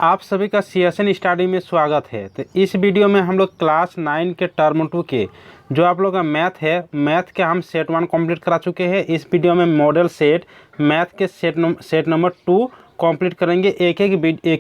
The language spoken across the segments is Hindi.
आप सभी का CSN स्टडी में स्वागत है। तो इस वीडियो में हम लोग क्लास 9 के टर्म 2 के जो आप लोग का मैथ है, मैथ के हम सेट 1 कंप्लीट करा चुके हैं। इस वीडियो में मॉडल सेट मैथ के सेट नंबर 2 कंप्लीट करेंगे। एक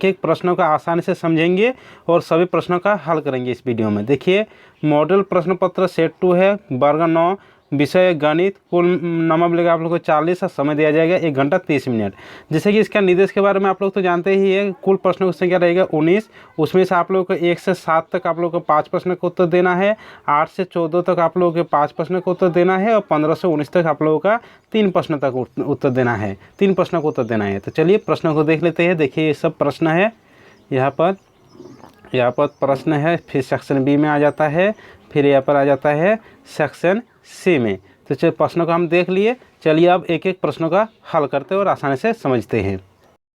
एक प्रश्नों का आसानी से समझेंगे और सभी प्रश्नों का हल करेंगे इस वीडियो में। देखिए, मॉडल प्रश्न पत्र सेट 2 है, वर्ग 9, विषय गणित। कुल नंबर मिलेगा आप लोग को 40 और समय दिया जाएगा 1 घंटा 30 मिनट। जैसे कि इसका निर्देश के बारे में आप लोग तो जानते ही है। कुल प्रश्नों की संख्या रहेगा 19। उसमें से आप लोग को 1 से 7 तक आप लोग को 5 प्रश्न का उत्तर देना है, 8 से 14 तक आप लोगों के 5 प्रश्न का उत्तर देना है और 15 से 19 तक आप लोगों का 3 प्रश्न तक उत्तर देना है, 3 प्रश्नों का उत्तर देना है। तो चलिए प्रश्नों को देख लेते हैं। देखिए, ये सब प्रश्न है। यहाँ पर प्रश्न है, फिर सेक्शन बी में आ जाता है, फिर यहाँ पर आ जाता है सेक्शन सी में। तो चलिए प्रश्नों को हम देख लिए। चलिए अब एक एक प्रश्नों का हल करते हैं और आसानी से समझते हैं।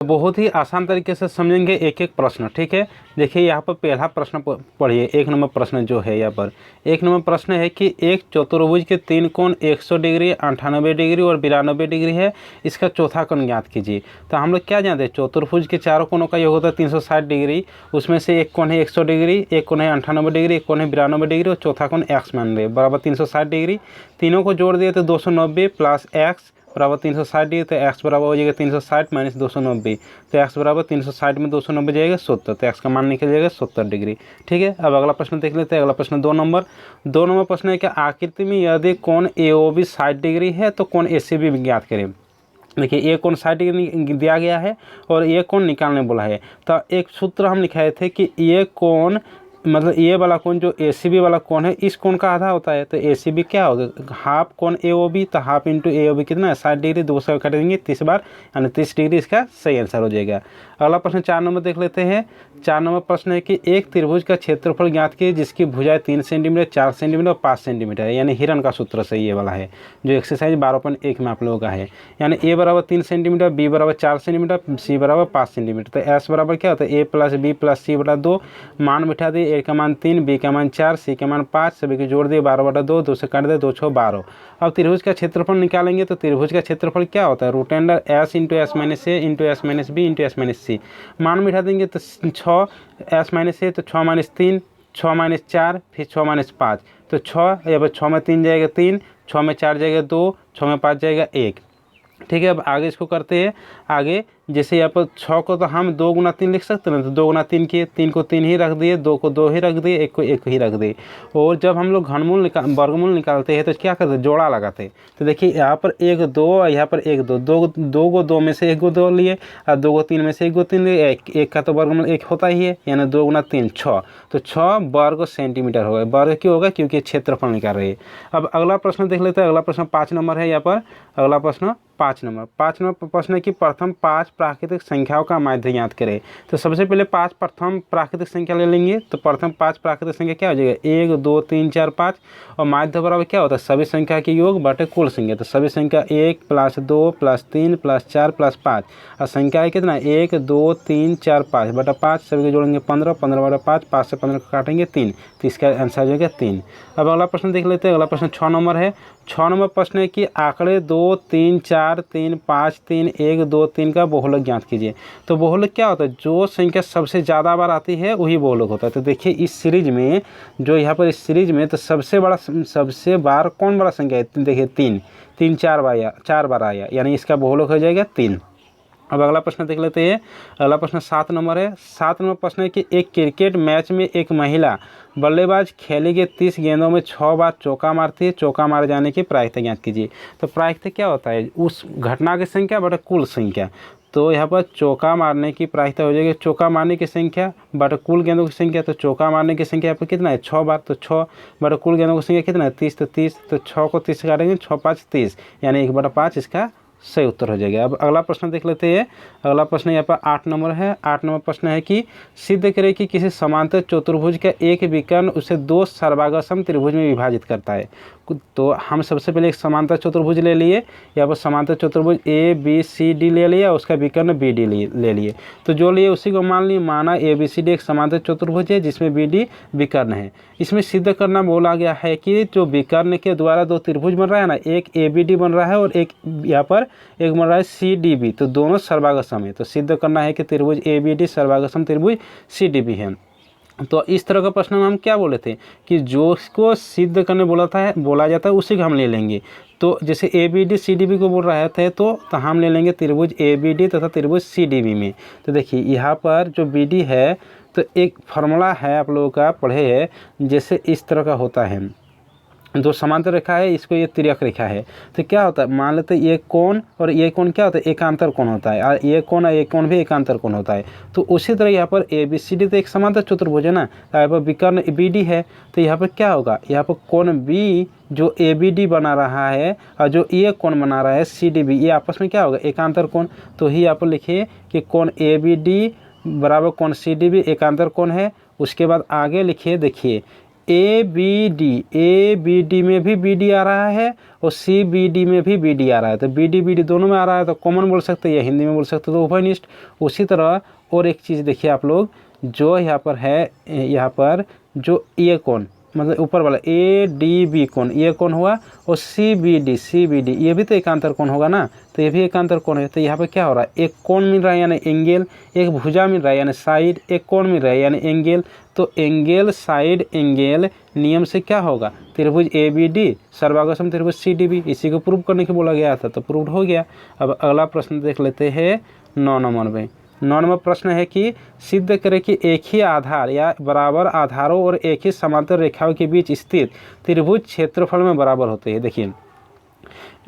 बहुत ही आसान तरीके से समझेंगे एक एक प्रश्न, ठीक है। देखिए, यहाँ पर पहला प्रश्न पढ़िए। 1 नंबर प्रश्न जो है, यहाँ पर 1 नंबर प्रश्न है कि एक चतुर्भुज के 3 कोण 100 डिग्री, 98 डिग्री और 92 डिग्री है, इसका चौथा कोण ज्ञात कीजिए। तो हम लोग क्या जानते हैं, चतुर्भुज के चारों कोणों का योग होता है 360 डिग्री। उसमें से एक कोण है 100 डिग्री, एक कोण है 98 डिग्री, एक कोण है 92 डिग्री और चौथा कोण x मान रहे बराबर 360 डिग्री। तीनों को जोड़ दिए तो 290 प्लस x बराबर 360 डिग्री। तो x बराबर हो जाएगा 360 माइनस 290। तो x बराबर 360 में 290 जाएगा 70। तो x का मान निकल जाएगा 70 डिग्री, ठीक है। अब अगला प्रश्न देख लेते हैं। अगला प्रश्न 2 नंबर प्रश्न है कि आकृति में यदि कोण AOB 60 डिग्री है तो कोण ACB भी ज्ञात करें। देखिए, ये कोण 60 डिग्री दिया गया है और ये कोण निकालने बोला है। तो एक सूत्र हम लिखाए थे कि ये कोण मतलब ये वाला कोण जो ACB वाला कोण है, इस कोण का आधा होता है। तो ACB क्या होगा, हाफ कोण AOB। तो हाफ इंटू AOB कितना है, 60 डिग्री। 2 से काट देंगे 30 बार, यानी 30 डिग्री इसका सही आंसर हो जाएगा। अगला प्रश्न 4 नंबर देख लेते हैं। 4 नंबर प्रश्न है कि एक त्रिभुज का क्षेत्रफल ज्ञात कीजिए जिसकी भुजाएं 3 सेंटीमीटर, 4 सेंटीमीटर और 5 सेंटीमीटर है। यानी हिरन का सूत्र सही ये वाला है जो एक्सरसाइज 12.1 में आप लोगों का है। यानी A बराबर 3 सेंटीमीटर, B बराबर 4 सेंटीमीटर, C बराबर 5 सेंटीमीटर। तो S बराबर क्या होता है, A plus B plus C बटा 2। मान बिठा दिए, A का मान 3, B का मान 4, C का मान 5, सभी को जोड़ दिए 12 बटा 2, 2 से काट दे 2 6 12। अब त्रिभुज का क्षेत्रफल निकालेंगे। तो त्रिभुज का क्षेत्रफल क्या होता है, root under S into S minus A into S minus B into S minus C। मान बिठा देंगे तो 6 S माइनस A, तो 6 माइनस 3, 6 माइनस 4, फिर 6 माइनस 5। तो 6 या फिर 6 में 3 जाएगा 3, 6 में 4 जाएगा 2, 6 में 5 जाएगा 1, ठीक है। अब आगे इसको करते हैं। आगे जैसे यहाँ पर 6 को तो हम 2 गुना 3 लिख सकते हैं। तो 2 गुना 3 किए, 3 को 3 ही रख दिए, 2 को 2 ही रख दिए, 1 को 1 ही रख दिए। और जब हम लोग वर्गमूल निकालते हैं तो क्या करते हैं, जोड़ा लगाते हैं। तो देखिए, यहाँ पर 1 2 और यहाँ पर 1 2, 2 को 2 में से 1 को 2 लिए और 2 को 3 में से 1 को 3 लिए। 1 का तो वर्गमूल 1 होता ही है, यानी 2 गुना 3 6। तो 6 वर्ग सेंटीमीटर होगा। वर्ग क्यों होगा, क्योंकि क्षेत्रफल निकाल रहे हैं। अब अगला प्रश्न देख लेते हैं। अगला प्रश्न 5 नंबर है। यहाँ पर अगला प्रश्न 5 नंबर प्रश्न है कि प्रथम 5 प्राकृतिक संख्याओं का माध्य ज्ञात करें। तो सबसे पहले 5 प्रथम प्राकृतिक संख्या ले लेंगे। तो प्रथम 5 प्राकृतिक संख्या क्या हो जाएगा, 1 2 3 4 5। और माध्य बराबर क्या होता है, सभी संख्या के योग बटे कुल संख्या। तो सभी संख्या 1 प्लस 2 प्लस 3 प्लस 4 प्लस 5। और संख्या है कितना, 1 2 3 4 5 बटा 5, सभी को जोड़ेंगे 15, 15 बटा 5, 5 से 15 को काटेंगे 3। तो इसका आंसर हो जाएगा 3। अब अगला प्रश्न देख लेते हैं। अगला प्रश्न 6 नंबर है। 6 नंबर प्रश्न है कि आंकड़े 2 3 4 3 5 3 1 2 3 का बहुलक ज्ञात कीजिए। तो बहुलक क्या होता है, जो संख्या सबसे ज़्यादा बार आती है वही बहुलक होता है। तो देखिए, इस सीरीज में जो यहाँ पर इस सीरीज में तो सबसे बार कौन बड़ा संख्या है, देखिए 3 4 बार आया, यानी इसका बहुलक हो जाएगा 3। अब अगला प्रश्न देख लेते हैं। अगला प्रश्न 7 नंबर है। 7 नंबर प्रश्न है कि एक क्रिकेट मैच में एक महिला बल्लेबाज खेली गई 30 गेंदों में 6 बार चौका मारती है। चौका मारे जाने की प्रायिकता ज्ञात कीजिए। तो प्रायिकता क्या होता है, उस घटना की संख्या बटा कुल संख्या। तो यहाँ पर चौका मारने की प्रायिकता हो जाएगी चौका मारने की संख्या बटा कुल गेंदों की संख्या। तो चौका मारने की संख्या यहाँ पर कितना है, 6 बार। तो 6 बटा कुल गेंदों की संख्या कितना है, 30। तो 30, तो 6 को 30 से काटेंगे, 6 5 30, यानी 1 बटा 5 इसका सही उत्तर हो जाएगा। अब अगला प्रश्न देख लेते हैं। अगला प्रश्न यहाँ पर 8 नंबर है। 8 नंबर प्रश्न है कि सिद्ध करें कि किसी समांतर चतुर्भुज का एक विकर्ण उसे 2 सर्वांगसम त्रिभुज में विभाजित करता है। तो हम सबसे पहले एक समांतर चतुर्भुज ले लिए, यहाँ पर समांतर चतुर्भुज ए बी सी डी ले लिया, उसका विकर्ण बी डी ले लिए। तो जो लिए उसी को मान लिए, माना ए बी सी डी एक समांतर चतुर्भुज है जिसमें बी डी विकर्ण है। इसमें सिद्ध करना बोला गया है कि जो विकर्ण के द्वारा दो त्रिभुज बन रहा है ना, एक ए बी डी बन रहा है और एक यहाँ पर एक बन रहा है सी डी बी, तो दोनों सर्वागसम है। तो सिद्ध करना है कि त्रिभुज ए बी डी सर्वागसम त्रिभुज सी डी बी है। तो इस तरह का प्रश्न में हम क्या बोले थे कि जो इसको सिद्ध करने बोला जाता है उसी को हम ले लेंगे। तो जैसे A B D C D B को बोल रहे थे तो हम ले लेंगे त्रिभुज ए बी डी तथा त्रिभुज सी डी बी में। तो देखिए यहाँ पर जो बी डी है तो एक फार्मूला है, आप लोगों का पढ़े है, जैसे इस तरह का होता है, दो समांतर रेखा है, इसको ये तिर्यक रेखा है। तो क्या होता है, मान लेते हैं ये कोण और ये कोण क्या होता है, एकांतर कोण होता है, और ये कोण और ये कोण भी एकांतर कोण होता है। तो उसी तरह यहाँ पर ए बी सी डी तो एक समांतर चतुर्भुज है ना, तो यहाँ पर विकर्ण बी डी है, तो यहाँ पर क्या होगा, यहाँ पर कोण बी जो ए बी डी बना रहा है और जो ये कोण बना रहा है सी डी बी, ये आपस में क्या होगा, एकांतर कोण। तो ही यहाँ पर लिखिए कि कोण ए बी डी बराबर कोण सी डी बी एकांतर कोण है। उसके बाद आगे लिखिए, देखिए ए बी डी में भी बी डी आ रहा है और सी बी डी में भी बी डी आ रहा है। तो बी डी दोनों में आ रहा है, तो कॉमन बोल सकते हैं या हिंदी में बोल सकते हैं, तो उभयनिष्ठ। उसी तरह और एक चीज़ देखिए आप लोग, जो यहाँ पर है, यहाँ पर जो ये कोण मतलब ऊपर वाला ए डी बी कोण, ये कोण हुआ, और सी बी डी ये भी तो एकांतर कोण होगा ना, तो ये भी एकांतर कोण है। तो यहाँ पे क्या हो रहा है, एक कोण मिल रहा है यानी एंगल, एक भुजा मिल रहा है यानी साइड, एक कोण मिल रहा है यानी एंगल। तो एंगल साइड एंगल नियम से क्या होगा, त्रिभुज ए बी डी सर्वागसम त्रिभुज सी डी बी, इसी को प्रूव करने के बोला गया था, तो प्रूव हो गया। अब अगला प्रश्न देख लेते हैं 9 नंबर में। 9 नंबर प्रश्न है कि सिद्ध करें कि एक ही आधार या बराबर आधारों और एक ही समांतर रेखाओं के बीच स्थित त्रिभुज क्षेत्रफल में बराबर होते हैं। देखिए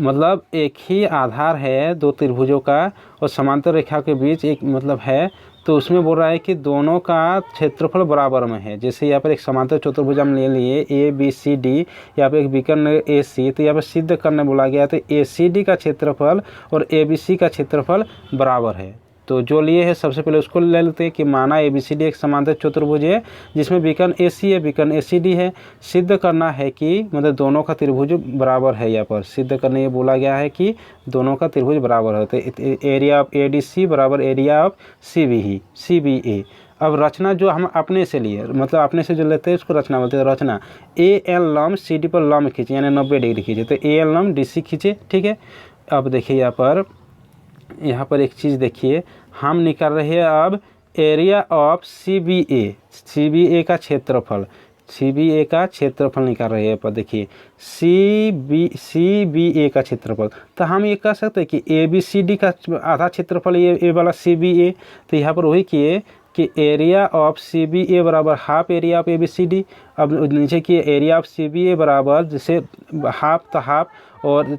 मतलब एक ही आधार है दो त्रिभुजों का और समांतर रेखा के बीच एक मतलब है, तो उसमें बोल रहा है कि दोनों का क्षेत्रफल बराबर में है। जैसे यहाँ पर एक समांतर चतुर्भुज हम ले लिए ए बी सी डी, यहाँ पर एक विकर्ण ए सी, तो यहाँ पर सिद्ध करने बोला गया तो ए सी डी का क्षेत्रफल और ए बी सी का क्षेत्रफल बराबर है। तो जो लिए है सबसे पहले उसको ले लेते हैं कि माना ए बी सी डी एक समांतर चतुर्भुज है जिसमें विकर्ण ए सी है, विकर्ण ए सी डी है। सिद्ध करना है कि मतलब दोनों का त्रिभुज बराबर है। यहाँ पर सिद्ध करने ये बोला गया है कि दोनों का त्रिभुज बराबर है। तो area of A D C बराबर area of C B A. अब रचना जो हम अपने से लिए मतलब अपने से जो लेते हैं उसको रचना बोलते हैं। रचना ए एल लंब सी डी पर लंब खींचे यानी 90 डिग्री खींचे, तो ए एल लंब डी सी खींचे, ठीक है। अब देखिए यहाँ पर एक चीज़ देखिए, हम निकाल रहे हैं अब एरिया ऑफ सी बी ए का क्षेत्रफल, सी बी ए का क्षेत्रफल निकाल रहे हैं। पर देखिए सी बी ए का क्षेत्रफल, तो हम ये कह सकते हैं कि ए बी सी डी का आधा क्षेत्रफल ये वाला सी बी ए। तो यहाँ पर वही किए कि area of C B A बराबर half area of A B C D. अब नीचे किए area of C B A बराबर जैसे हाफ तो हाफ, और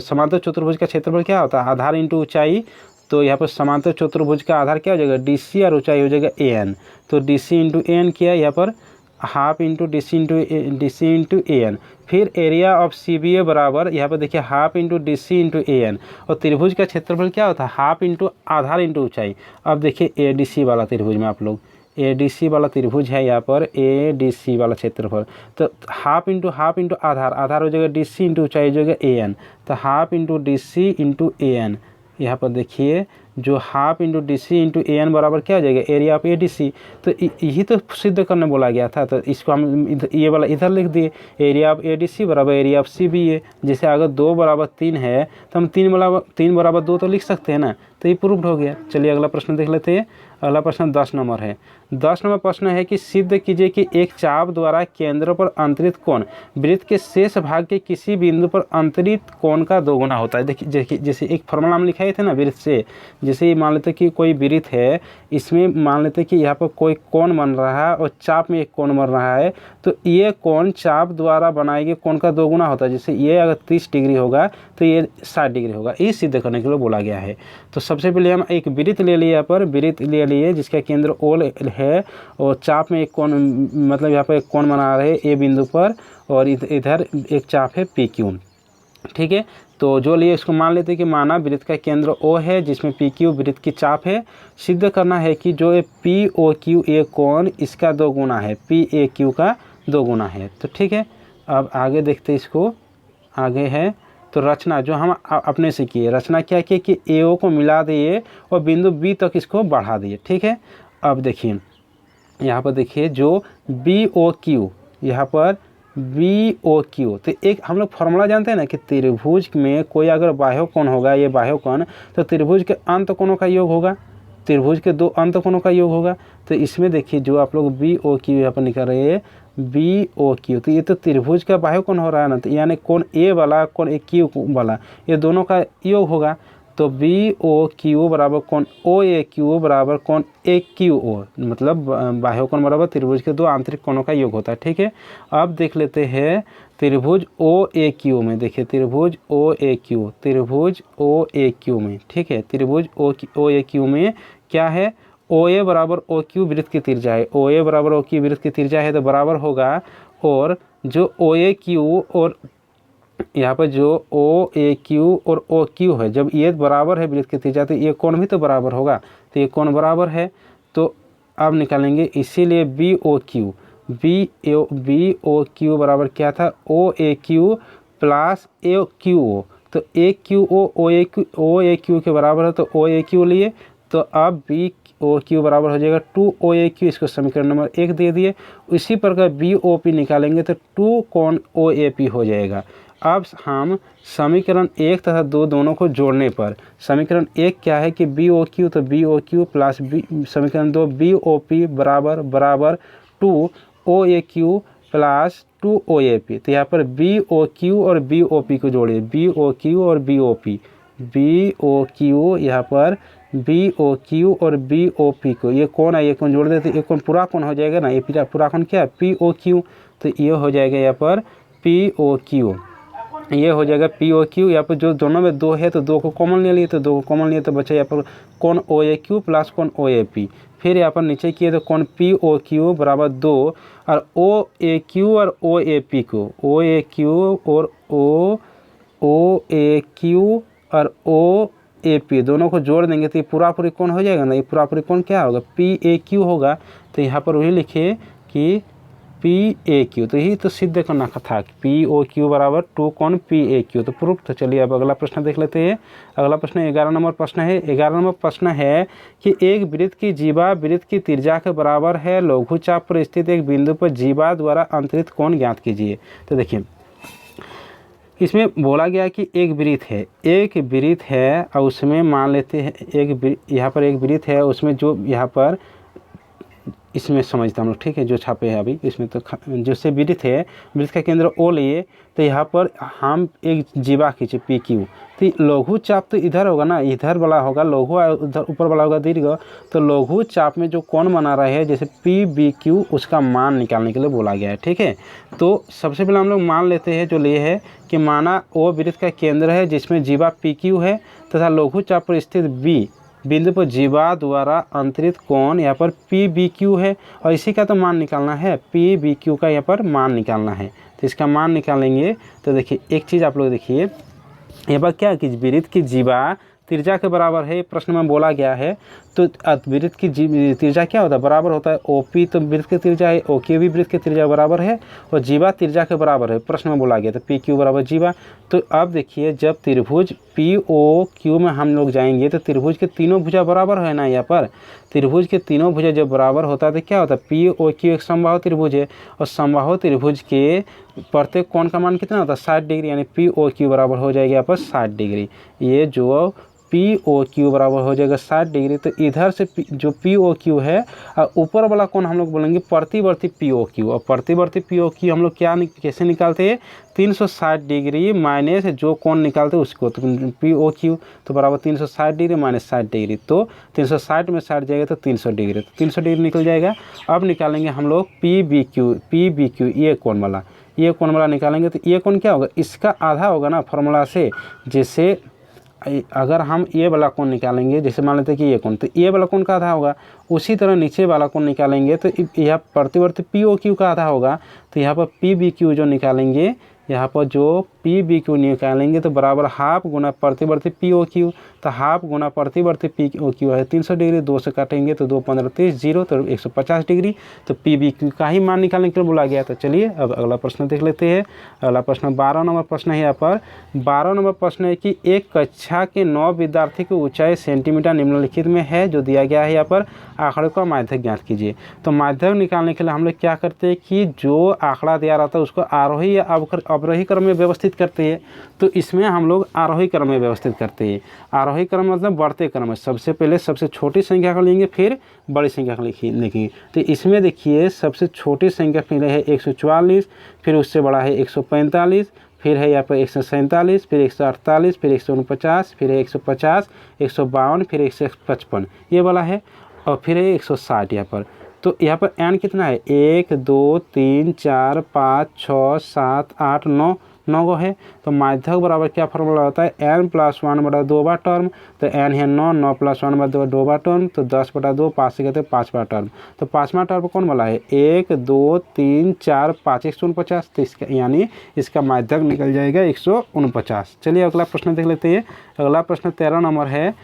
समांतर चतुर्भुज का क्षेत्रफल क्या होता है, आधार इंटू ऊंचाई। तो यहाँ पर समांतर चतुर्भुज का आधार क्या हो जाएगा, डी सी, और ऊंचाई हो जाएगा ए एन। तो D C into A N किया, यहाँ पर half into D C into A N. फिर area of C B A बराबर यहाँ पर देखिए half into D C into A N, और त्रिभुज का क्षेत्रफल क्या होता है, हाफ इंटू आधार इंटू ऊंचाई। अब देखिए ए डी सी वाला त्रिभुज में आप लोग ए डी सी वाला त्रिभुज है, यहाँ पर ए डी सी वाला क्षेत्रफल, तो हाफ इंटू आधार हो जाएगा डी सी इंटू ऊंचाई हो जाएगा ए एन। तो half into D C into A N, यहाँ पर देखिए जो half into D C into A N बराबर क्या हो जाएगा, area of A D C. तो यही तो सिद्ध करने बोला गया था, तो इसको हम ये वाला इधर लिख दिए, area of A D C बराबर area of C B A. जैसे अगर 2 बराबर 3 है तो हम 3 बराबर 2 तो लिख सकते हैं ना, तो ये प्रूव्ड हो गया। चलिए अगला प्रश्न देख लेते हैं। अगला प्रश्न 10 नंबर है। 10 नंबर प्रश्न है कि सिद्ध कीजिए कि एक चाप द्वारा केंद्र पर अंतरित कोण वृत्त के शेष भाग के किसी बिंदु पर अंतरित कोण का 2 गुना होता है। देखिए जैसे एक फॉर्मूला हम लिखाए थे ना वृत्त से, जैसे मान लेते कि कोई वृत्त है, इसमें मान लेते कि यहाँ पर कोई कोण बन रहा है और चाप में एक कोण बन रहा है, तो ये कोण चाप द्वारा बनाए गए कोण का 2 गुना होता है। जैसे ये अगर 30 डिग्री होगा तो ये 60 डिग्री होगा। ये सिद्ध करने के लिए बोला गया है। तो सबसे पहले हम एक वृत्त ले लिए, यहाँ पर वृत्त ले लिए जिसका केंद्र ओ है और चाप में एक कोण मतलब यहाँ पर एक कोण बना रहे ए बिंदु पर, और इधर एक चाप है पी क्यू, ठीक है। तो जो लिए इसको मान लेते हैं कि माना वृत्त का केंद्र ओ है जिसमें पी क्यू वृत्त की चाप है। सिद्ध करना है कि जो पी ओ क्यू ए कोण इसका 2 गुना है, पी ए क्यू का 2 गुना है। तो ठीक है, अब आगे देखते इसको, आगे है तो रचना जो हम अपने से किए, रचना क्या किए कि ए ओ को मिला दिए और बिंदु बी तक इसको बढ़ा दिए, ठीक है। अब देखिए यहाँ पर देखिए जो बी ओ क्यू, यहाँ पर बी ओ क्यू, तो एक हम लोग फॉर्मूला जानते हैं ना कि त्रिभुज में कोई अगर बाह्य कोण होगा, ये बाह्य कोण, तो त्रिभुज के अंत कोणों का योग होगा, त्रिभुज के दो अंत कोणों का योग होगा। तो इसमें देखिए जो आप लोग बी ओ क्यू यहाँ पर निकाल रहे हैं, बी ओ क्यू, तो ये तो त्रिभुज का बाह्य कोण हो रहा है ना, तो यानी कोण ए वाला कोण ए क्यू वाला, ये दोनों का योग होगा। तो बी ओ क्यू बराबर कोण ओ ए क्यू बराबर कोण ए क्यू ओ, मतलब बाह्य कोण बराबर त्रिभुज के दो आंतरिक कोणों का योग होता है, ठीक है। अब देख लेते हैं त्रिभुज ओ ए क्यू में, देखिए त्रिभुज ओ ए क्यू, त्रिभुज ओ ए क्यू में, ठीक है, त्रिभुज ओ ए क्यू में क्या है, ओ ए बराबर ओ क्यू वृत्त की त्रिज्या है, ओ ए बराबर ओ क्यू वृत्त की त्रिज्या है तो बराबर होगा, और जो ओ ए क्यू और यहाँ पर जो ओ ए क्यू और ओ क्यू है, जब ये बराबर है वृत्त की त्रिज्या तो ये कोण भी तो बराबर होगा, तो ये कोण बराबर है। तो अब निकालेंगे, इसीलिए B O Q, B O Q बराबर क्या था, O A Q plus A Q O, तो A Q O A Q के बराबर है, तो ओ ए क्यू लिए, तो अब बी ओ क्यू बराबर हो जाएगा 2 ओ ए क्यू, इसको समीकरण नंबर 1 दे दिए। इसी प्रकार बी ओ पी निकालेंगे तो 2 कोण ओ ए पी हो जाएगा। अब हम समीकरण 1 तथा 2 दोनों को जोड़ने पर, समीकरण 1 क्या है कि बी ओ क्यू, तो B O Q plus B, समीकरण 2 बी ओ पी बराबर 2 O A Q plus 2 O A P, तो यहाँ पर बी ओ क्यू और बी ओ पी को जोड़िए, बी ओ क्यू और B O P, B O Q, यहाँ पर बी ओ क्यू और बी ओ पी को, ये कौन है, ये कौन जोड़ देते, ये कौन पूरा कौन हो जाएगा ना, ये पूरा कौन क्या है, पी ओ क्यू, तो ये हो जाएगा यहाँ पर पी ओ क्यू, ये हो जाएगा पी ओ क्यू। यहाँ पर जो दोनों में 2 है तो 2 को कॉमन ले लिए, तो 2 को कॉमन लिए तो बचा यहाँ पर कौन ओ ए क्यू प्लस कौन ओ ए पी, फिर यहाँ पर नीचे किए तो कौन पी ओ क्यू बराबर 2 और ओ ए क्यू और ओ ए पी को, ओ ए क्यू और ओ ए क्यू और ओ ए पी दोनों को जोड़ देंगे तो ये पूरा पूरी कौन हो जाएगा ना, ये पूरा पूरी कौन क्या होगा, पी ए क्यू होगा। तो यहाँ पर वही लिखे कि पी ए क्यू, तो यही तो सिद्ध करना था कि पी ओ क्यू बराबर 2 कोण पी ए क्यू, तो प्रूफ। तो चलिए अब अगला प्रश्न देख लेते हैं। अगला प्रश्न 11 नंबर प्रश्न है। 11 नंबर प्रश्न है कि एक वृत्त की जीवा वृत्त की त्रिज्या के बराबर है, लघु चाप पर स्थित एक बिंदु पर जीवा द्वारा अंतरित कोण ज्ञात कीजिए। तो देखिए इसमें बोला गया कि एक वृत्त है और उसमें मान लेते हैं यहाँ पर एक वृत्त है, उसमें जो यहाँ पर इसमें समझता हम लोग, ठीक है, जो छापे हैं अभी इसमें, तो जो से वृत्त है, वृत्त का केंद्र ओ लिए, तो यहाँ पर हम एक जीवा खींचे पी क्यू, तो लघु चाप तो इधर होगा ना, इधर वाला होगा लघु, उधर ऊपर वाला होगा दीर्घ, तो लघु चाप में जो कोण बना रहे हैं जैसे पी बी क्यू, उसका मान निकालने के लिए बोला गया है, ठीक है। तो सबसे पहले हम लोग मान लेते हैं जो लिए है कि माना ओ वृत्त का केंद्र है जिसमें जीवा पी क्यू है तथा लघु चाप पर स्थित बी बिंदु पर जीवा द्वारा अंतरित कोण यहाँ पर पी बी क्यू है, और इसी का तो मान निकालना है, पी बी क्यू का यहाँ पर मान निकालना है। तो इसका मान निकालेंगे तो देखिए एक चीज़ आप लोग देखिए, यहाँ पर क्या कि वृत्त की जीवा त्रिज्या के बराबर है, प्रश्न में बोला गया है। तो वृत्त की त्रिज्या क्या होता है, बराबर होता है ओ पी, तो वृत्त की त्रिज्या है, ओ क्यू भी वृत्त की त्रिज्या बराबर है, और जीवा त्रिज्या के बराबर है, प्रश्न में बोला गया था पी क्यू बराबर जीवा। तो अब देखिए जब त्रिभुज पी ओ क्यू में हम लोग जाएंगे तो त्रिभुज के तीनों भुजा बराबर है ना, यहाँ पर त्रिभुज के तीनों भुजा जब बराबर होता है तो क्या होता है, पी ओ क्यू एक समबाहु त्रिभुज है, और समबाहु त्रिभुज के प्रत्येक कोण का मान कितना होता है 60 डिग्री, यानी पी ओ क्यू बराबर हो जाएगा यहाँ पर 60 डिग्री। ये जो पी ओ क्यू बराबर हो जाएगा 60 डिग्री, तो इधर से जो पी ओ क्यू है और ऊपर वाला कोण हम लोग बोलेंगे प्रतिवर्ती पी ओ क्यू, और प्रतिवर्ती पी ओ क्यू हम लोग कैसे निकालते हैं, 360 डिग्री माइनस जो कोण निकालते हैं उसको, तो पी ओ क्यू तो बराबर 360 डिग्री माइनस 60 डिग्री, तो 360 में 60 जाएगा तो 300 डिग्री, तो 300 डिग्री निकल जाएगा। अब निकालेंगे हम लोग पी बी क्यू ये कोण वाला निकालेंगे, तो ये कोण क्या होगा, इसका आधा होगा ना फॉर्मूला से, जैसे अगर हम ये वाला कोण निकालेंगे, जैसे मान लेते हैं कि ये कोण, तो ये वाला कोण का आधा होगा, उसी तरह नीचे वाला कोण निकालेंगे तो यह प्रतिवर्ती पी ओ क्यू का आधा होगा, तो यहाँ पर पी बी क्यू जो निकालेंगे यहाँ पर जो पी बी क्यू निकालेंगे तो बराबर हाफ गुना प्रतिवर्ती पी ओ क्यू, तो हाफ गुना प्रतिवर्ती पी ओ क्यू है 300 डिग्री, 2 से काटेंगे तो 2 15 30 0 तो 150 डिग्री, तो पी बी क्यू का ही मान निकालने के लिए बोला गया। तो चलिए अब अगला प्रश्न देख लेते हैं। अगला प्रश्न 12 नंबर प्रश्न है। यहाँ पर 12 नंबर प्रश्न है कि एक कक्षा के 9 विद्यार्थी की ऊंचाई सेंटीमीटर निम्नलिखित में है जो दिया गया है। यहाँ पर आंकड़े का माध्यक ज्ञात कीजिए। तो माध्यक निकालने के लिए हम लोग क्या करते हैं कि जो आंकड़ा दिया रहता है उसको आरोही या अवरोही क्रम में व्यवस्थित करते हैं। तो इसमें हम लोग आरोही क्रम में व्यवस्थित करते हैं। आरोही क्रम मतलब बढ़ते क्रम में, सबसे पहले सबसे छोटी संख्या को लेंगे फिर बड़ी संख्या को लिखेंगे। तो इसमें देखिए सबसे छोटी संख्या पहले है 144, फिर उससे बड़ा है 145, फिर है यहाँ पर 147, फिर 148, फिर 149, फिर है 150, 152, फिर 155 ये वाला है, और फिर है 160 यहाँ पर। तो यहाँ पर n कितना है 1 2 3 4 5 6 7 8 9 9 है। तो माध्यक बराबर क्या फॉर्मूला होता है n + 1 बटा 2 बार टर्म। तो n है 9, 9 + 1 बटा 2 बार टर्म, तो 10 बटा 2 5 से कहते हैं 5 बार टर्म। तो 5वां टर्म कौन वाला है 1 2 3 4 5 149। तो इसका यानी इसका माध्यक निकल जाएगा 149। चलिए अगला प्रश्न देख लेते हैं। अगला प्रश्न 13 नंबर है।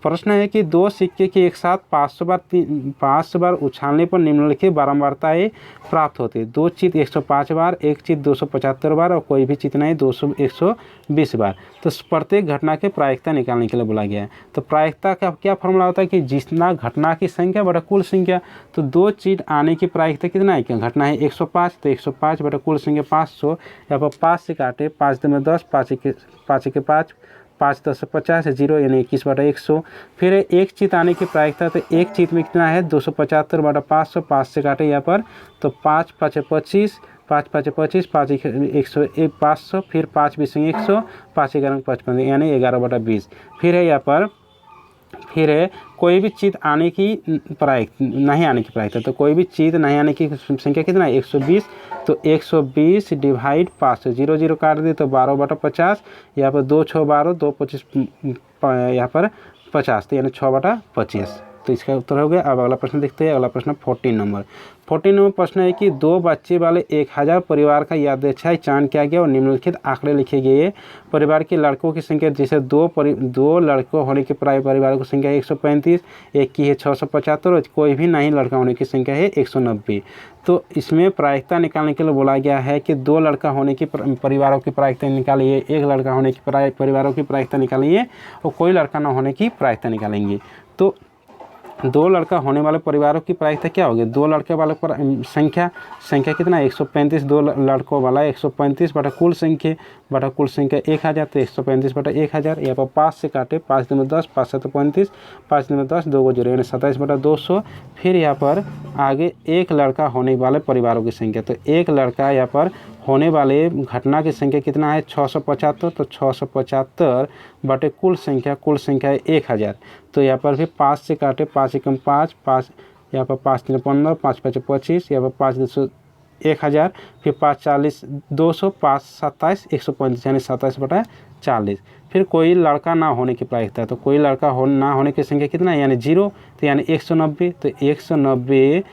प्रश्न है कि दो सिक्के के एक साथ 500 बार उछालने पर निम्नलिखित बारंबारताएं प्राप्त होती है। दो चित 105 बार, एक चित 275 बार और कोई भी चित नहीं 120 बार। तो प्रत्येक घटना के प्रायिकता निकालने के लिए बोला गया है। तो प्रायिकता का क्या फॉर्मूला होता है कि जितना घटना की संख्या बटा कुल संख्या। तो दो चित आने की प्रायिकता कितना है, क्या घटना है 105, तो 105 बटा कुल संख्या 500। यहाँ पर 5 से काटे 5 2 में 10, 5 के 5, 5 10 50 है 0 यानी 21 बटा 100। फिर एक चित आने की प्रायिकता, तो एक चित में कितना है 275 बटा 500, 5 से काटे यहाँ पर तो 5 5 25, 5 5 25, 5 100 500, फिर 5 20 100, 5 11 55 यानी 11 बटा 20। फिर है यहाँ पर फिर है कोई भी चित आने की नहीं आने की प्रायिकता। तो कोई भी चित नहीं आने की संख्या कितना है 120। तो 120 डिवाइड 500, 0 0 काट दिए तो 12 बटा 50। यहाँ पर 2 6 12, 2 25 यहाँ पर 50, तो यानी 6 बटा 25। तो इसका उत्तर हो गया। अब अगला प्रश्न देखते हैं। अगला प्रश्न 14 नंबर प्रश्न है कि दो बच्चे वाले 1000 परिवार का यादृच्छिक चयन किया गया और निम्नलिखित आंकड़े लिखे गए। परिवार के लड़कों की संख्या, जैसे दो लड़कों होने के परिवार की संख्या 135, एक की है 675 और कोई भी नहीं लड़का होने की संख्या है 190। तो इसमें प्रायिकता निकालने के लिए बोला गया है कि दो लड़का होने की परिवारों की प्रायिकता निकालिए, एक लड़का होने की परिवारों की प्रायिकता निकालिए और कोई लड़का न होने की प्रायिकता निकालेंगे। तो दो लड़का होने वाले परिवारों की प्रायिकता क्या होगी, दो लड़के वाले पर संख्या कितना है 135, दो लड़कों वाला 135 बटा कुल संख्या 1000, तो 135 बटा 1000। यहाँ पर 5 से काटे 5 2 में 10, 5 7 35, 5 2 में 10, 2 0 यानी 27 बटा 200। फिर यहाँ पर आगे एक लड़का होने वाले परिवारों की संख्या, तो एक लड़का यहाँ पर होने वाले घटना की संख्या कितना है 675। तो 675 बटे कुल संख्या है 1000। तो यहाँ पर भी 5 से काटे 5 एकम 5, 5 यहाँ पर 5 3 15, 5 5 25, यहाँ पर 5 200 1000, फिर 5 40 200, 5 27 135 यानी 27 बटा 40। फिर कोई लड़का ना होने की प्रायिकता, तो कोई लड़का ना होने की संख्या कितना है यानी 0, तो यानी 190। तो 190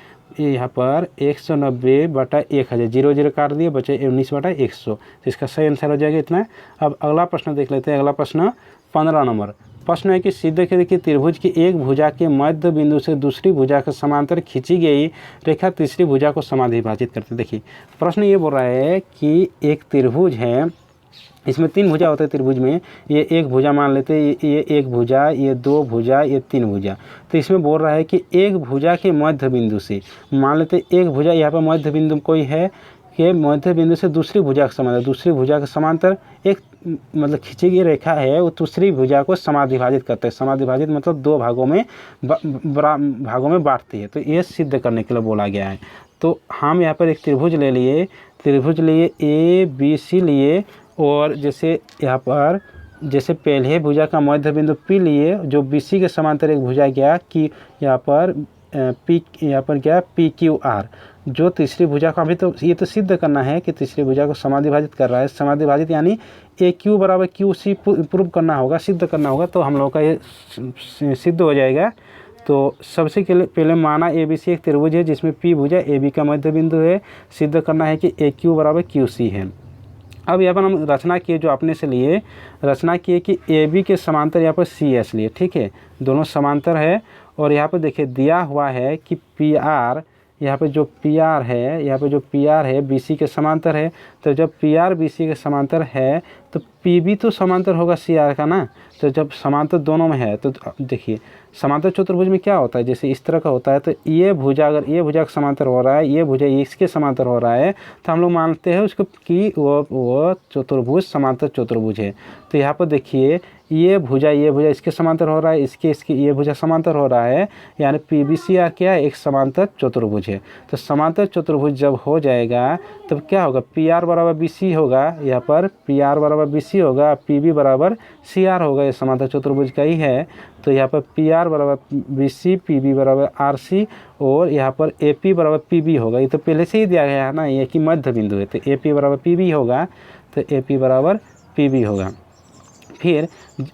यहाँ पर 190 बटा 1000, 0 0 काट दिए बचे 19 बटा 100। तो इसका सही आंसर हो जाएगा इतना। अब अगला प्रश्न देख लेते हैं। अगला प्रश्न 15 नंबर प्रश्न है कि सिद्ध करें कि त्रिभुज की एक भुजा के मध्य बिंदु से दूसरी भुजा के समांतर खींची गई रेखा तीसरी भुजा को समाधिभाजित करते। देखिए प्रश्न ये बोल रहा है कि एक त्रिभुज है, इसमें 3 भुजा होते हैं त्रिभुज में। ये एक भुजा मान लेते हैं, ये एक भुजा, ये 2 भुजा, ये 3 भुजा। तो इसमें बोल रहा है कि एक भुजा के मध्य बिंदु से मान लेते हैं एक भुजा, यहाँ पर मध्य बिंदु कोई है कि मध्य बिंदु से दूसरी भुजा के समांतर, दूसरी भुजा के समांतर एक मतलब खींची गई रेखा है, वो दूसरी भुजा को समाधिभाजित करते हैं। समाधिभाजित मतलब 2 भागों में बांटती है। तो ये सिद्ध करने के लिए बोला गया है। तो हम यहाँ पर एक त्रिभुज लिए ABC लिए, और जैसे यहाँ पर जैसे पहले भुजा का मध्य बिंदु P लिए, जो BC के समांतर एक भुजा गया कि यहाँ पर गया PQR, जो तीसरी भुजा का, अभी तो ये तो सिद्ध करना है कि तीसरी भुजा को समाधिभाजित कर रहा है। समाधिभाजित यानी AQ बराबर QC प्रूव करना होगा, सिद्ध करना होगा। तो हम लोग का ये सिद्ध हो जाएगा। तो सबसे पहले माना ABC एक त्रिभुज है जिसमें P भुजा AB का मध्य बिंदु है। सिद्ध करना है कि AQ बराबर QC है। अब यहाँ पर हम रचना किए, जो आपने से लिए रचना किए कि ए बी के समांतर यहाँ पर सी एस लिए, ठीक है, दोनों समांतर है। और यहाँ पर देखिए दिया हुआ है कि पी आर, यहाँ पे जो पी आर है, यहाँ पे जो पी आर है बी सी के समांतर है। तो जब पी आर बी सी के समांतर है तो पी बी तो समांतर होगा सी आर का ना। तो जब समांतर दोनों में है तो देखिए समांतर चतुर्भुज में क्या होता है, जैसे इस तरह का होता है, तो ये भुजा अगर ये भुजा का समांतर हो रहा है, ये भुजा इसके समांतर हो रहा है, तो हम लोग मानते हैं उसको कि वो चतुर्भुज समांतर चतुर्भुज है। तो यहाँ पर देखिए ये भुजा इसके समांतर हो रहा है, इसके ये भुजा समांतर हो रहा है, यानी पी बी सी आर क्या है, एक समांतर चतुर्भुज है। तो समांतर चतुर्भुज जब हो जाएगा तब क्या होगा, पी आर बराबर बी सी होगा, यहाँ पर पी आर बराबर बी सी होगा, पी बी बराबर सी आर होगा, ये समांतर चतुर्भुज का ही है। तो यहाँ पर पी आर बराबर बी सी, पी बी बराबर आर सी, और यहाँ पर ए पी बराबर पी बी होगा। ये तो पहले से ही दिया गया है ना, ये कि मध्य बिंदु है, तो ए पी बराबर पी बी होगा, तो ए पी बराबर पी बी होगा। फिर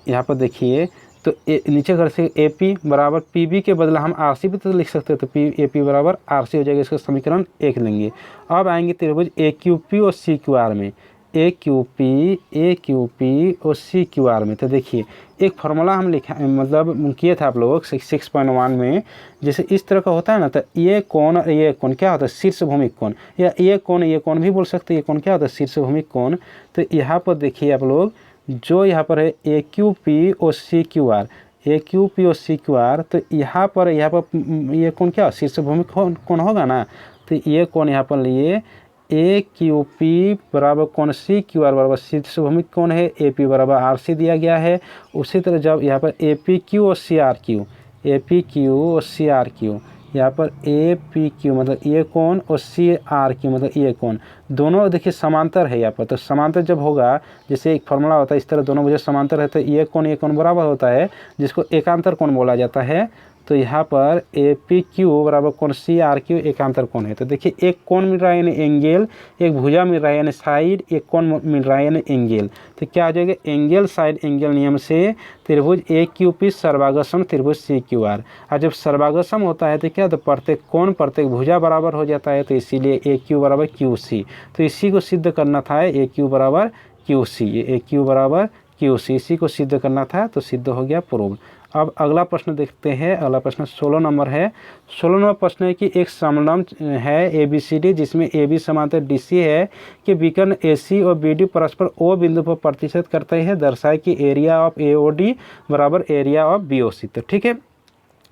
यहाँ पर देखिए तो नीचे घर से ए पी बराबर पी बी के बदला हम आर सी भी तो लिख सकते हैं, तो ए पी बराबर आर सी हो जाएगा, इसका समीकरण 1 लेंगे। अब आएंगे त्रिभुज ए क्यू पी और सी क्यू आर में, ए क्यू पी और सी क्यू आर में। तो देखिए एक फार्मूला हम लिखा मतलब किए थे आप लोग 6.1 में, जैसे इस तरह का होता है ना, तो ये कोण क्या होता है, शीर्ष भूमिक कोण, या ये कोण भी बोल सकते हैं, ये कोण क्या होता है, शीर्ष भूमिक कोण। तो यहाँ पर देखिए आप लोग जो यहाँ पर है ए क्यू पी और सी क्यू आर, ए क्यू पी और सी क्यू आर, तो यहाँ पर ये कोण क्या शीर्ष भूमिक कोण होगा ना। तो ये कोण यहाँ पर लिए ए क्यू पी बराबर कोण सी क्यू आर बराबर शीर्ष भूमिक कोण है, ए पी बराबर आर सी दिया गया है। उसी तरह जब यहाँ पर ए पी क्यू और C R Q, A P Q और सी आर क्यू, यहाँ पर ए पी क्यू मतलब ये कोण और सी आर क्यू मतलब ये कोण, दोनों देखिए समांतर है यहाँ पर। तो समांतर जब होगा, जैसे एक फार्मूला होता है इस तरह दोनों वजह समांतर है, तो ये कोण बराबर होता है, जिसको एकांतर कोण बोला जाता है। तो यहाँ पर ए पी क्यू बराबर कोण सी आर क्यू एकांतर कोण है। तो देखिए एक कोण मिल रहा है यानी एंगल, एक भुजा मिल रहा है यानी साइड, एक कोण मिल रहा है यानी एंगल। तो क्या आ जाएगा, एंगल साइड एंगल नियम से त्रिभुज ए क्यू पी सर्वागसम त्रिभुज सी क्यू आर। और जब सर्वागसम होता है तो क्या, तो प्रत्येक कोण प्रत्येक भुजा बराबर हो जाता है, तो इसीलिए ए क्यू बराबर क्यू सी। तो इसी को सिद्ध करना था, ए क्यू बराबर क्यू सी, ए क्यू बराबर क्यू सी, इसी को सिद्ध करना था, तो सिद्ध हो गया प्रूव। अब अगला प्रश्न देखते हैं। अगला प्रश्न 16 नंबर है। 16 नंबर प्रश्न है कि एक समलंब है ए बी सी डी, जिसमें ए बी समांतर डी सी है कि विकर्ण ए सी और बी डी परस्पर ओ बिंदु पर प्रतिशत करते हैं। दर्शाए कि area of A O D बराबर area of B O C. तो ठीक है,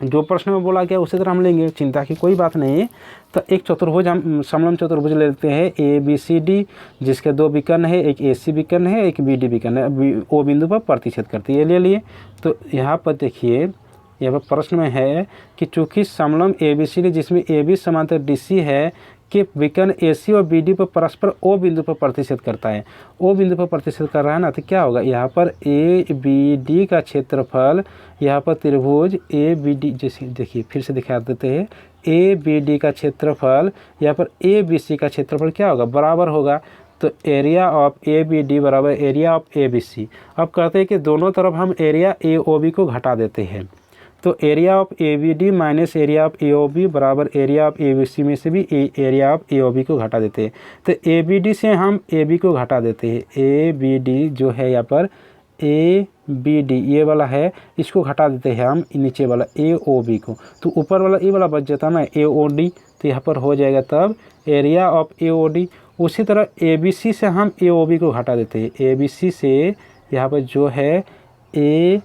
जो प्रश्न में बोला गया उसी तरह हम लेंगे, चिंता की कोई बात नहीं। तो एक चतुर्भुज हम समलंब चतुर्भुज ले लेते हैं ए बी सी डी, जिसके 2 विकर्ण है, एक ए सी विकर्ण है, एक बी डी विकर्ण है, ओ बिंदु पर प्रतिशत करते हैं, ये ले लिए। तो यहाँ पर देखिए यहाँ पर प्रश्न में है कि चूँकि समलंब ए बी सी डी जिसमें ए बी समांतर डी सी है कि विकर्ण ए सी और बी डी पर परस्पर ओ बिंदु पर प्रतिशत करता है, ओ बिंदु पर प्रतिशत कर रहा है ना, तो क्या होगा, यहाँ पर ए बी डी का क्षेत्रफल, यहाँ पर त्रिभुज ए बी डी, जैसे देखिए फिर से दिखा देते हैं, ए बी डी का क्षेत्रफल यहाँ पर ए बी सी का क्षेत्रफल क्या होगा, बराबर होगा। तो area of A B D बराबर area of A B C. अब कहते हैं कि दोनों तरफ हम एरिया ए ओ बी को घटा देते हैं, तो area of A B D minus area of A O B बराबर area of A B C में से भी area of A O B को घटा देते हैं। तो ए बी डी से हम ए बी को घटा देते हैं, ए बी डी जो है यहाँ पर ए बी डी ये वाला है, इसको घटा देते हैं हम नीचे वाला ए ओ बी को, तो ऊपर वाला ये वाला बच जाता है ना ए ओ डी, तो यहाँ पर हो जाएगा तब area of A O D. उसी तरह ए बी सी से हम ए ओ बी को घटा देते हैं, ए बी सी से यहाँ पर जो है ए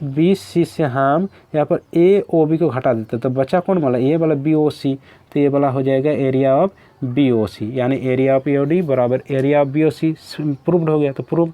बी सी से हम यहाँ पर ए ओ बी को घटा देते हैं, तो बचा कौन वाला, ये वाला बी ओ सी, तो ये वाला हो जाएगा area of B O C, यानी area of A O D बराबर area of B O C. Proved हो गया, तो प्रूव।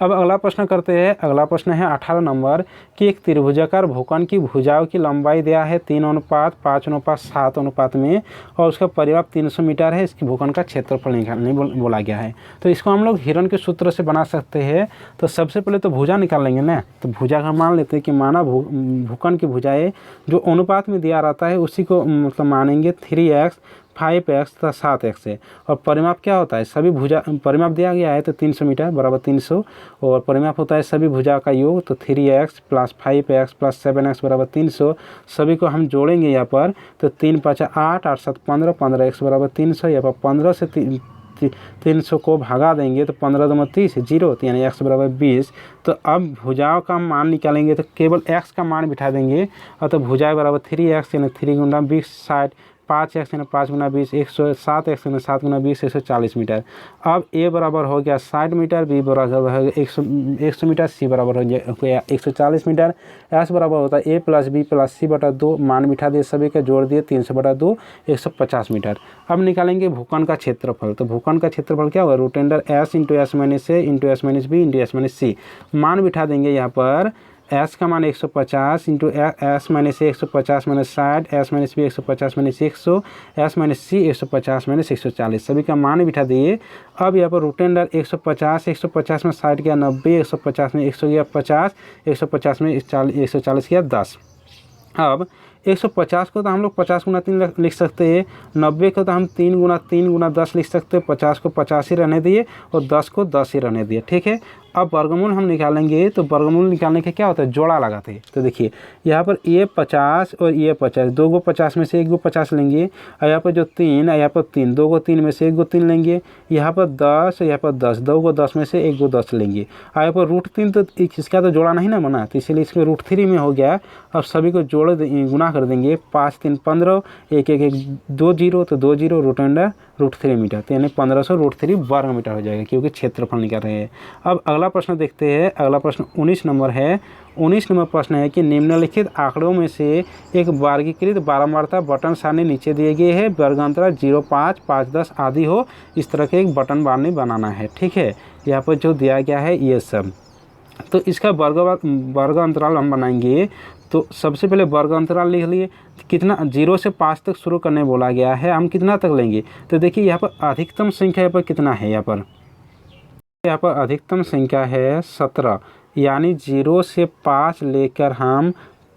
अब अगला प्रश्न करते हैं। अगला प्रश्न है 18 नंबर कि एक त्रिभुजाकार भूखंड की भुजाओं की लंबाई दिया है 3:5:7 में और उसका परिमाप 300 मीटर है। इसकी भूखंड का क्षेत्रफल निकालने बोला गया है। तो इसको हम लोग हिरन के सूत्र से बना सकते हैं। तो सबसे पहले तो भुजा निकाल लेंगे ना, तो भुजा का मान लेते हैं कि माना भूखंड की भुजाएँ जो अनुपात में दिया रहता है उसी को मतलब मानेंगे 3x 5x तथा 7x है। और परिमाप क्या होता है, सभी भुजा परिमाप दिया गया है तो 300 मीटर बराबर 300, और परिमाप होता है सभी भुजा का योग, तो 3x + 5x + 7x बराबर 300। सभी को हम जोड़ेंगे यहाँ पर, तो 3 × 5 = 8, 8 × 7 = 15, 15x बराबर 300। यहाँ पर 15 से 300 को भगा देंगे तो 15 दूनी 30 0, तो यानी x बराबर 20। तो अब भुजाओं का मान निकालेंगे तो केवल x का मान बिठा देंगे और तो भुजाएं बराबर 3x यानी 3 गुना 20 60, 5x यानी 5 गुना 20 107x यानी 7 गुना 20 140 मीटर। अब a बराबर हो गया 60 मीटर, b बराबर हो गया 100 मीटर, c बराबर हो गया 140 मीटर। s बराबर होता है a plus b plus c बटा 2, मान बिठा दिए सभी का जोड़ दिए 300 बटा 2 150 मीटर। अब निकालेंगे भूखंड का क्षेत्रफल। तो भूखंड का क्षेत्रफल क्या होगा, root under s into s minus a into s minus b into s minus c. मान बिठा देंगे यहाँ पर s का मान 150 into s minus a 150 minus 60, s minus b 150 minus 100, s minus c 150 minus 140, सभी का मान बिठा दिए। अब यहाँ पर रूट अंडर 150 में 60 गया 90, 150 में 100 गया 50, 150 में 140 गया 10। अब 150 को तो हम लोग 50 गुना 3 लिख सकते हैं, 90 को तो हम 3 गुना 10 लिख सकते हैं, 50 को 50 ही रहने दिए और 10 को 10 ही रहने दिए, ठीक है। अब वर्गमूल हम निकालेंगे तो वर्गमूल निकालने के क्या होता है, जोड़ा लगाते हैं। तो देखिए यहाँ पर ये 50 और ये 50, 2 को 50 में से 1 को 50 लेंगे, और यहाँ पर जो 3 यहाँ पर 3, 2 को 3 में से 1 को 3 लेंगे, यहाँ पर 10 यहाँ पर 10, 2 को 10 में से 1 को 10 लेंगे, और यहाँ पर रूट 3 तो इसका तो जोड़ा नहीं ना बना, तो इसलिए इसमें रूट 3 में हो गया। अब सभी को जोड़ गुना कर देंगे, 5 3 15, 1 1 1 2 0, तो 2 0 रूट अंडर रूट 3 मीटर, तो यानी 1500 रूट 3 वर्ग मीटर हो जाएगा, क्योंकि क्षेत्रफल निकाल रहे हैं। अब अगला प्रश्न देखते हैं। अगला प्रश्न 19 नंबर है। 19 नंबर प्रश्न है कि निम्नलिखित आंकड़ों में से एक वर्गीकृत बारंबारता बटन सारणी नीचे दिए गए हैं, वर्गांतरा 0 5 5 10 आदि हो, इस तरह के एक बटन सारणी बनाना है, ठीक है। यहाँ पर जो दिया गया है ये सब, तो इसका वर्ग अंतराल हम बनाएंगे। तो सबसे पहले वर्ग अंतराल लिख लिए, कितना 0 से 5 तक शुरू करने बोला गया है, हम कितना तक लेंगे। तो देखिए यहाँ पर अधिकतम संख्या यहाँ पर कितना है, यहाँ पर अधिकतम संख्या है 17, यानी 0 से 5 लेकर हम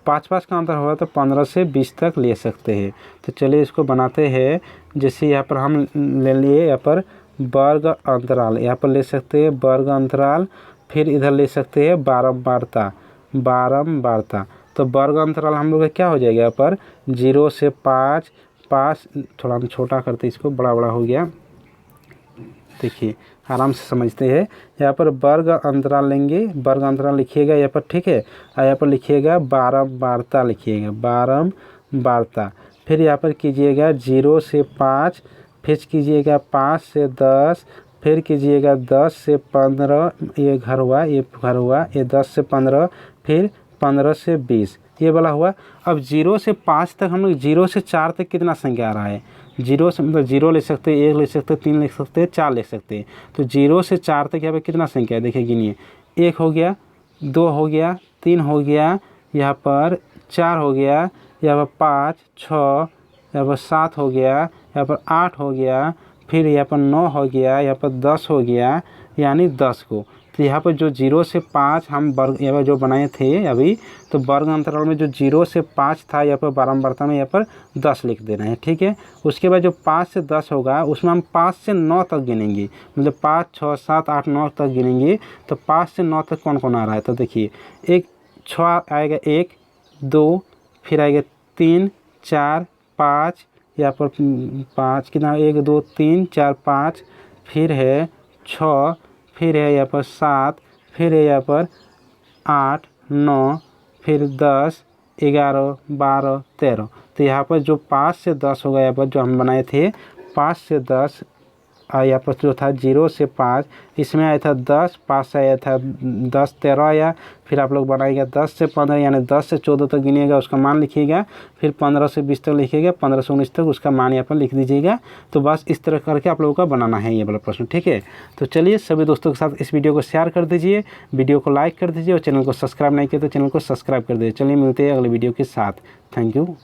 5 का अंतर होगा तो 15 से 20 तक ले सकते हैं। तो चलिए इसको बनाते हैं। जैसे यहाँ पर हम ले लिए यहाँ पर वर्ग अंतराल, यहाँ पर ले सकते हैं वर्ग अंतराल, फिर इधर ले सकते हैं बारंबारता। तो वर्ग अंतराल हम लोग का क्या हो जाएगा, यहाँ पर 0 से 5 थोड़ा हम छोटा करते इसको, बड़ा हो गया, देखिए आराम से समझते हैं। यहाँ पर वर्ग अंतराल लेंगे, वर्ग अंतराल लिखिएगा यहाँ पर, ठीक है। और यहाँ पर लिखिएगा बारंबारता, लिखिएगा बारंबारता। फिर यहाँ पर कीजिएगा 0 से 5, फिर कीजिएगा 5 से 10, फिर कीजिएगा 10 से 15, ये घर हुआ, ये 10 से 15, फिर 15 से 20, ये वाला हुआ। अब 0 से 5 तक हम लोग 0 से 4 तक कितना संख्या आ रहा है, 0 से मतलब 0 ले सकते हैं, 1 ले सकते हैं, 3 ले सकते हैं, 4 ले सकते हैं। तो 0 से 4 तक यहाँ पे कितना संख्या है, देखिए गिनिए, 1 हो गया, 2 हो गया, 3 हो गया, यहाँ पर 4 हो गया, यहाँ पर 5 6, यहाँ पर 7 हो गया, यहाँ पर 8 हो गया, फिर यहाँ पर 9 हो गया, यहाँ पर 10 हो गया, यानी 10 को। तो यहाँ पर जो 0 से 5 हम वर्ग यहाँ पर जो बनाए थे अभी, तो वर्ग अंतराल में जो 0 से 5 था यहाँ पर बारंबारता में यहाँ पर 10 लिख देना है, ठीक है। उसके बाद जो 5 से 10 होगा उसमें हम 5 से 9 तक गिनेंगे, मतलब 5 6 7 8 9 तक गिनेंगे। तो 5 से 9 तक कौन कौन आ रहा है, तो देखिए एक 6 आएगा, 1 2, फिर आएगा 3 4 5, यहाँ पर 5 कितना, 1 2 3 4 5, फिर है 6, फिर है यहाँ पर 7, फिर है यहाँ पर 8 9, फिर 10 11 12 13। तो यहाँ पर जो 5 से 10 होगा, यहाँ पर जो हम बनाए थे 5 से 10, यहाँ पर जो था 0 से 5, इसमें आया था 10, 5 से आया था 10 13 आया। फिर आप लोग बनाइएगा 10 से 15, यानी 10 से 14 तक गिनिएगा, उसका मान लिखिएगा। फिर 15 से 20 तक लिखिएगा, 15 से 19 तक उसका मान यहाँ पर लिख दीजिएगा। तो बस इस तरह करके आप लोगों का बनाना है ये वाला प्रश्न, ठीक है। तो चलिए सभी दोस्तों के साथ इस वीडियो को शेयर कर दीजिए, वीडियो को लाइक कर दीजिए, और चैनल को सब्सक्राइब नहीं किया तो चैनल को सब्सक्राइब कर दीजिए। चलिए मिलते हैं अगले वीडियो के साथ। Thank you.